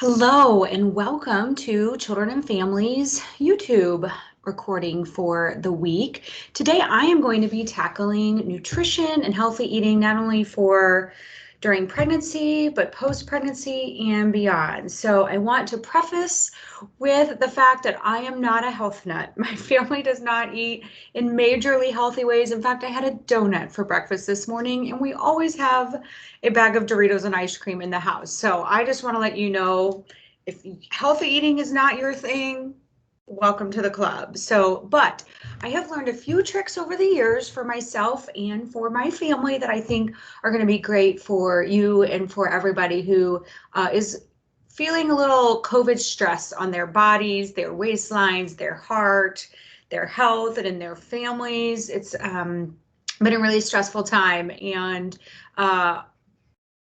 Hello and welcome to Children and Families YouTube recording for the week. Today I am going to be tackling nutrition and healthy eating, not only for during pregnancy, but post-pregnancy and beyond. So I want to preface with the fact that I am not a health nut. My family does not eat in majorly healthy ways. In fact, I had a donut for breakfast this morning, and we always have a bag of Doritos and ice cream in the house. So I just want to let you know, if healthy eating is not your thing, welcome to the club. But I have learned a few tricks over the years for myself and for my family that I think are going to be great for you and for everybody who is feeling a little COVID stress on their bodies, their waistlines, their heart, their health, and in their families. It's been a really stressful time, and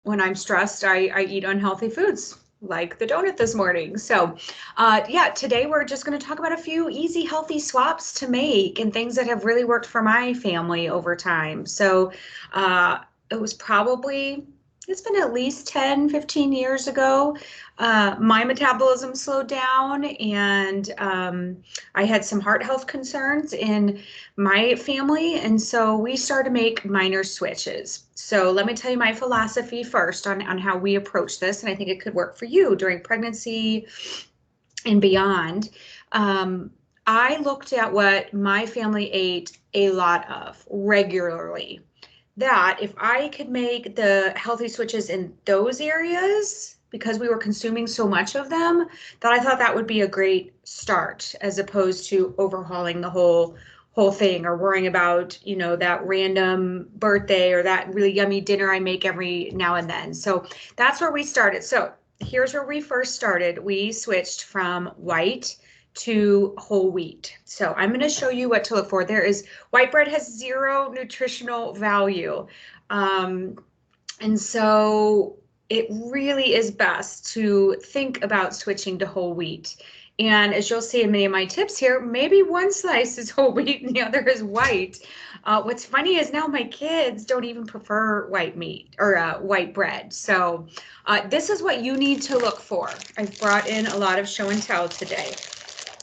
when I'm stressed, I eat unhealthy foods like the donut this morning. So yeah, today we're just going to talk about a few easy, healthy swaps to make and things that have really worked for my family over time. So it's been at least 10, 15 years ago. My metabolism slowed down, and I had some heart health concerns in my family, and so we started to make minor switches. So let me tell you my philosophy first on how we approach this, and I think it could work for you during pregnancy and beyond. I looked at what my family ate a lot of regularly, that if I could make the healthy switches in those areas, because we were consuming so much of them, that I thought that would be a great start, as opposed to overhauling the whole thing, or worrying about, that random birthday or that really yummy dinner I make every now and then. So that's where we started. So here's where we first started. We switched from white to whole wheat. So I'm going to show you what to look for. White bread has zero nutritional value. And so it really is best to think about switching to whole wheat. And as you'll see in many of my tips here, maybe one slice is whole wheat and the other is white. What's funny is now my kids don't even prefer white meat or white bread. So this is what you need to look for. I've brought in a lot of show and tell today.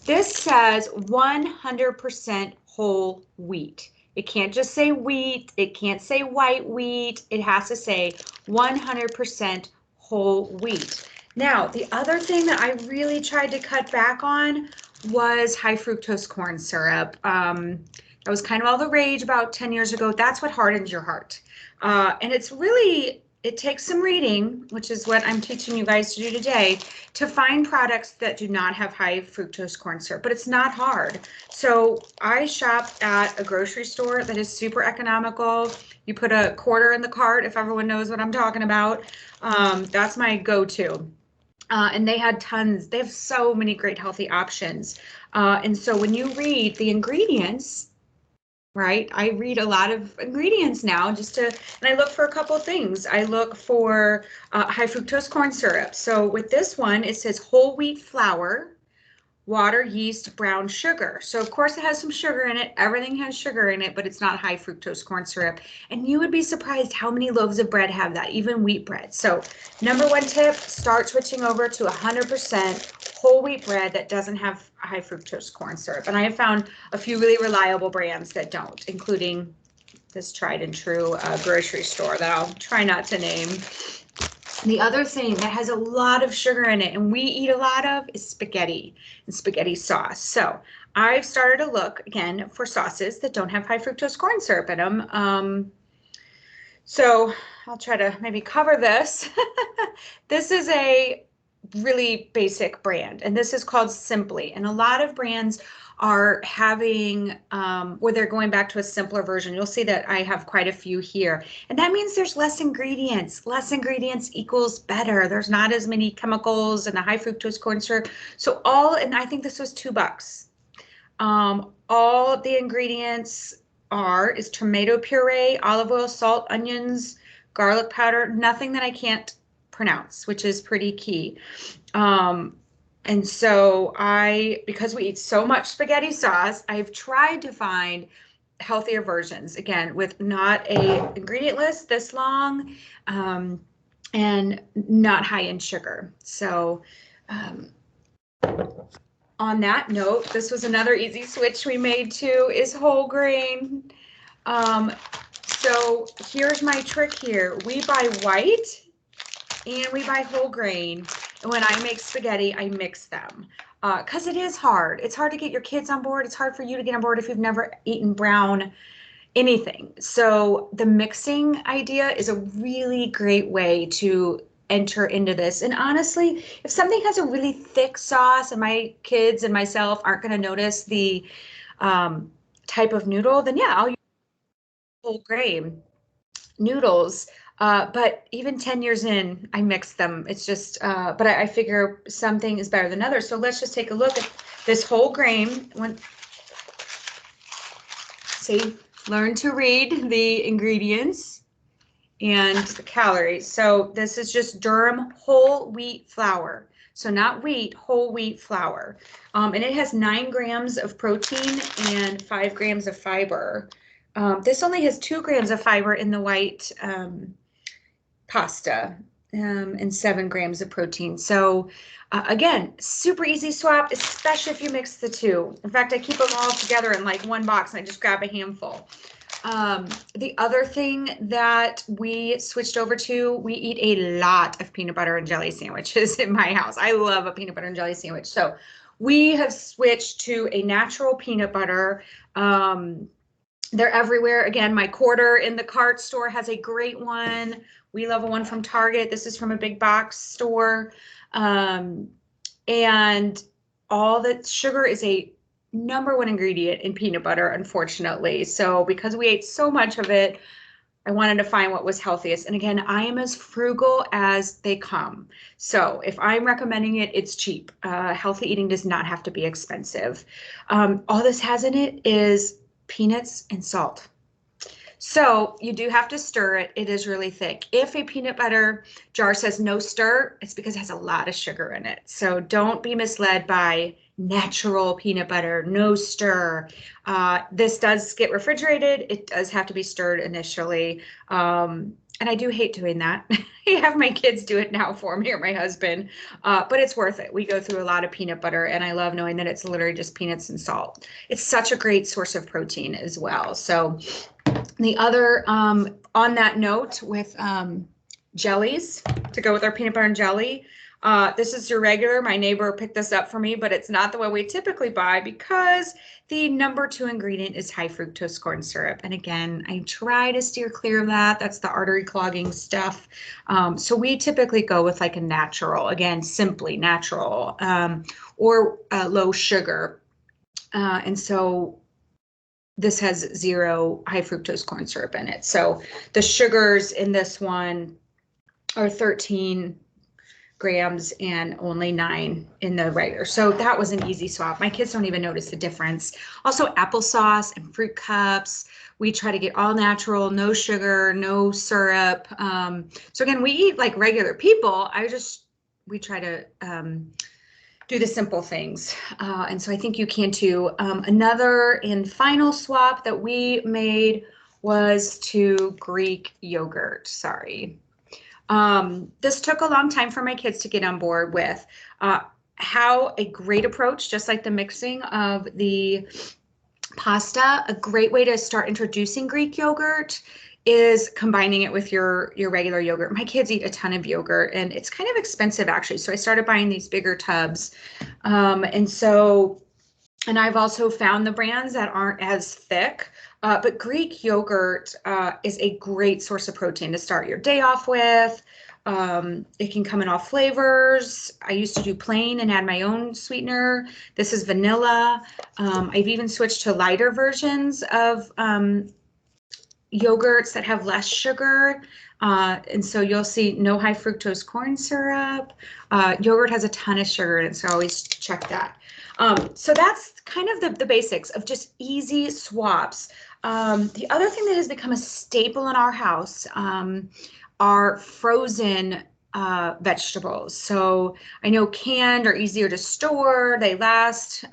This says 100% whole wheat. It can't just say wheat. It can't say white wheat. It has to say 100% whole wheat. Now, the other thing that I really tried to cut back on was high fructose corn syrup. That was kind of all the rage about 10 years ago. That's what hardens your heart. And it takes some reading, which is what I'm teaching you guys to do today, to find products that do not have high fructose corn syrup, but it's not hard. So I shop at a grocery store that is super economical. You put a quarter in the cart, if everyone knows what I'm talking about. That's my go-to. And they had tons. They have so many great healthy options. And so when you read the ingredients, right? I read a lot of ingredients now and I look for a couple of things. I look for high fructose corn syrup. So with this one, it says whole wheat flour, water, yeast, brown sugar. So of course it has some sugar in it. Everything has sugar in it, but it's not high fructose corn syrup. And you would be surprised how many loaves of bread have that, even wheat bread. So number one tip, start switching over to 100% whole wheat bread that doesn't have high fructose corn syrup. And I have found a few really reliable brands that don't, including this tried and true grocery store that I'll try not to name. The other thing that has a lot of sugar in it, and we eat a lot of, is spaghetti and spaghetti sauce. So I've started to look again for sauces that don't have high fructose corn syrup in them. So I'll try to maybe cover this. This is a really basic brand, and this is called Simply. And a lot of brands are having where they're going back to a simpler version. You'll see that I have quite a few here, and that means there's less ingredients. Less ingredients equals better. There's not as many chemicals and the high fructose corn syrup. So and I think this was $2. All the ingredients is tomato puree, olive oil, salt, onions, garlic powder, nothing that I can't pronounce, which is pretty key. And so because we eat so much spaghetti sauce, I've tried to find healthier versions, again, with not a ingredient list this long, and not high in sugar. So on that note, this was another easy switch we made too, is whole grain. So here's my trick here. We buy white and we buy whole grain. And when I make spaghetti, I mix them. Because it is hard. It's hard to get your kids on board. It's hard for you to get on board if you've never eaten brown anything. So the mixing idea is a really great way to enter into this. And honestly, if something has a really thick sauce and my kids and myself aren't going to notice the type of noodle, then yeah, I'll use whole grain noodles. But even 10 years in, I mix them. It's just, but I figure something is better than others. So let's just take a look at this whole grain. See, learn to read the ingredients and the calories. So this is just durum whole wheat flour. So not wheat, whole wheat flour. And it has 9 grams of protein and 5 grams of fiber. This only has 2 grams of fiber in the white pasta and 7 grams of protein. So again, super easy swap, especially if you mix the two. In fact, I keep them all together in like one box and I just grab a handful. The other thing that we switched over to, we eat a lot of peanut butter and jelly sandwiches in my house. I love a peanut butter and jelly sandwich. So we have switched to a natural peanut butter. They're everywhere. Again, my quarter in the cart store has a great one. We love a one from Target. This is from a big box store. And all that sugar is a #1 ingredient in peanut butter, unfortunately. So because we ate so much of it, I wanted to find what was healthiest. And again, I am as frugal as they come. So if I'm recommending it, it's cheap. Healthy eating does not have to be expensive. All this has in it is peanuts and salt. So you do have to stir it. It is really thick. If a peanut butter jar says no stir, it's because it has a lot of sugar in it. So don't be misled by natural peanut butter, no stir. This does get refrigerated. It does have to be stirred initially. And I do hate doing that. I have my kids do it now for me or my husband, but it's worth it. We go through a lot of peanut butter and I love knowing that it's literally just peanuts and salt. It's such a great source of protein as well. So the other, on that note with jellies to go with our peanut butter and jelly, this is your regular. My neighbor picked this up for me, but it's not the one we typically buy because the #2 ingredient is high fructose corn syrup. And again, I try to steer clear of that. That's the artery clogging stuff. So we typically go with like a natural, again, simply natural, or low sugar. And so this has 0 high fructose corn syrup in it. So the sugars in this one are 13 grams and only 9 in the regular. So that was an easy swap. My kids don't even notice the difference. Also applesauce and fruit cups. We try to get all natural, no sugar, no syrup. So again, we eat like regular people. We try to do the simple things. And so I think you can too. Another and final swap that we made was to Greek yogurt. Sorry. This took a long time for my kids to get on board with. How a great approach, just like the mixing of the pasta, a great way to start introducing Greek yogurt is combining it with your regular yogurt. My kids eat a ton of yogurt and it's kind of expensive actually. So I started buying these bigger tubs. And I've also found the brands that aren't as thick, but Greek yogurt is a great source of protein to start your day off with. It can come in all flavors. I used to do plain and add my own sweetener. This is vanilla. I've even switched to lighter versions of yogurts that have less sugar. And so you'll see no high fructose corn syrup. Yogurt has a ton of sugar in it, so always check that. So that's kind of the basics of just easy swaps. The other thing that has become a staple in our house are frozen vegetables. So I know canned are easier to store, they last,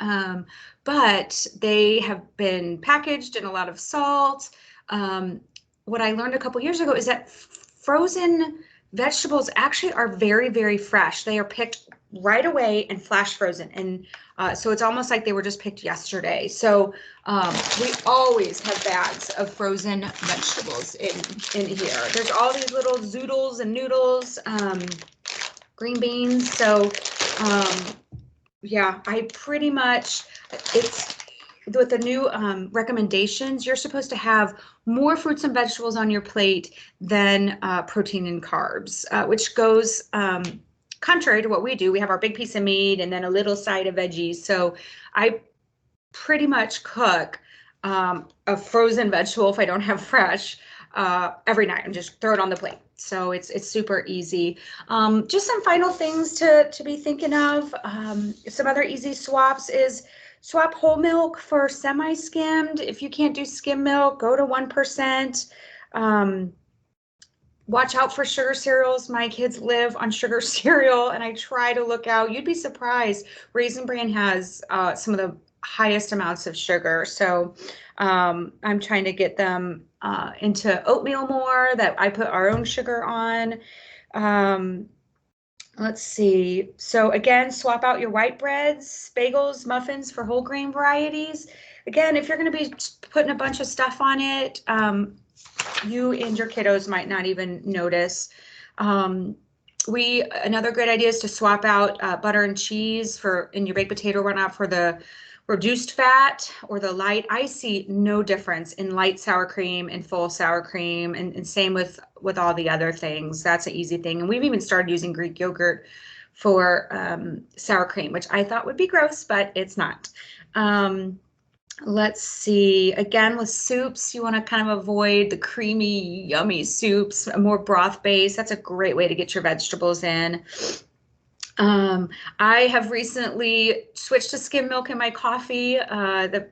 but they have been packaged in a lot of salt. What I learned a couple years ago is that frozen vegetables actually are very, very fresh. They are picked right away and flash frozen. And so it's almost like they were just picked yesterday. So we always have bags of frozen vegetables in here. There's all these little zoodles and noodles, green beans. So yeah, I pretty much, it's with the new recommendations, you're supposed to have more fruits and vegetables on your plate than protein and carbs, which goes contrary to what we do. We have our big piece of meat and then a little side of veggies. So I pretty much cook a frozen vegetable if I don't have fresh every night and just throw it on the plate. So it's super easy. Just some final things to be thinking of. Some other easy swaps is swap whole milk for semi-skimmed. If you can't do skim milk, go to 1%. Watch out for sugar cereals. My kids live on sugar cereal and I try to look out. You'd be surprised. Raisin Bran has some of the highest amounts of sugar. So I'm trying to get them into oatmeal more, that I put our own sugar on. Let's see. So again, swap out your white breads, bagels, muffins for whole grain varieties. Again, if you're going to be putting a bunch of stuff on it, you and your kiddos might not even notice. Another great idea is to swap out butter and cheese in your baked potato run out for the reduced fat or the light. I see no difference in light sour cream and full sour cream, and same with all the other things. That's an easy thing. And we've even started using Greek yogurt for sour cream, which I thought would be gross, but it's not. Let's see, again, with soups, you want to kind of avoid the creamy, yummy soups, more broth based. That's a great way to get your vegetables in. I have recently switched to skim milk in my coffee, the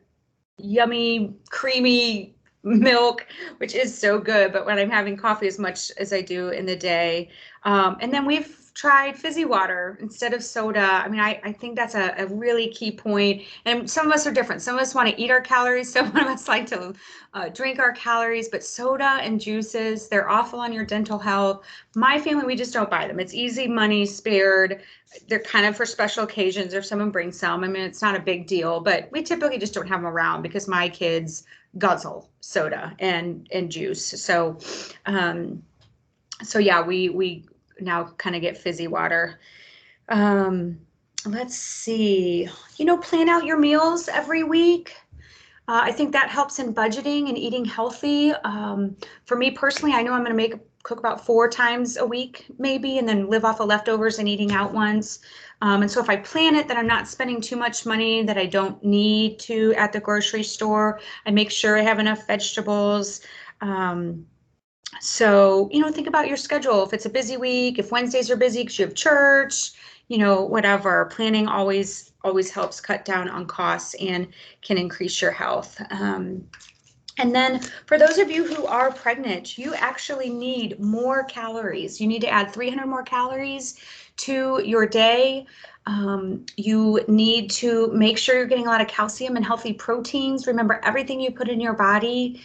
yummy, creamy milk, which is so good, but when I'm having coffee as much as I do in the day. And then we've tried fizzy water instead of soda. I mean, I think that's a really key point. And some of us are different. Some of us want to eat our calories. Some of us like to drink our calories, but soda and juices, they're awful on your dental health. My family, we just don't buy them. It's easy money spared. They're kind of for special occasions or if someone brings some. I mean, it's not a big deal, but we typically just don't have them around because my kids guzzle soda and juice. So, so yeah, we now kind of get fizzy water. Let's see, plan out your meals every week. I think that helps in budgeting and eating healthy. For me personally, I know I'm going to cook about 4 times a week maybe, and then live off of leftovers and eating out once. And so if I plan it, that I'm not spending too much money that I don't need to at the grocery store. I make sure I have enough vegetables. So, think about your schedule. If it's a busy week, if Wednesdays are busy because you have church, whatever, planning always helps cut down on costs and can increase your health. And then for those of you who are pregnant, you actually need more calories. You need to add 300 more calories to your day. You need to make sure you're getting a lot of calcium and healthy proteins. Remember, everything you put in your body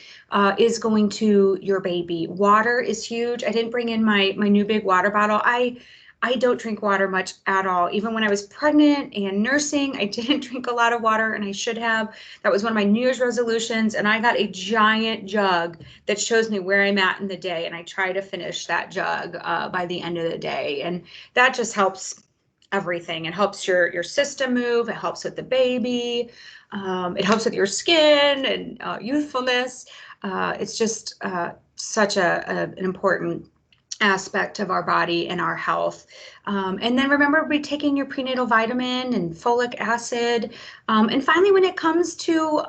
is going to your baby. Water is huge. I didn't bring in my new big water bottle. I don't drink water much at all. Even when I was pregnant and nursing, I didn't drink a lot of water, and I should have. That was one of my New Year's resolutions, and I got a giant jug that shows me where I'm at in the day, and I try to finish that jug by the end of the day, and that just helps everything. It helps your system move. It helps with the baby. It helps with your skin and youthfulness. It's just such an important aspect of our body and our health. And then remember, be taking your prenatal vitamin and folic acid. And finally, when it comes to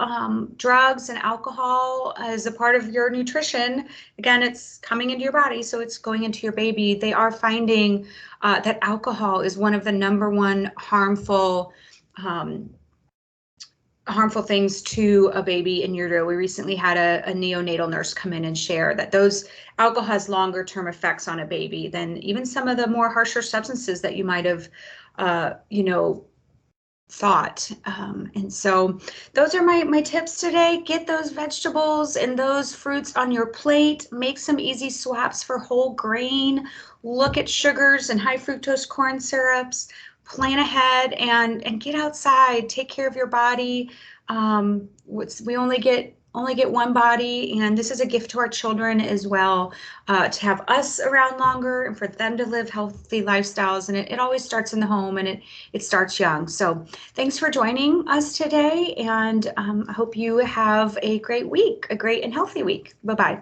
drugs and alcohol as a part of your nutrition, again, it's coming into your body, so it's going into your baby. They are finding that alcohol is one of the #1 harmful things to a baby in utero. We recently had a neonatal nurse come in and share that alcohol has longer term effects on a baby than even some of the more harsher substances that you might have, thought. And so those are my tips today. Get those vegetables and those fruits on your plate. Make some easy swaps for whole grain. Look at sugars and high fructose corn syrups. Plan ahead and get outside. Take care of your body. We only get one body, and this is a gift to our children as well, to have us around longer and for them to live healthy lifestyles. And it always starts in the home, and it starts young. So thanks for joining us today, and I hope you have a great week, a great and healthy week. Bye-bye.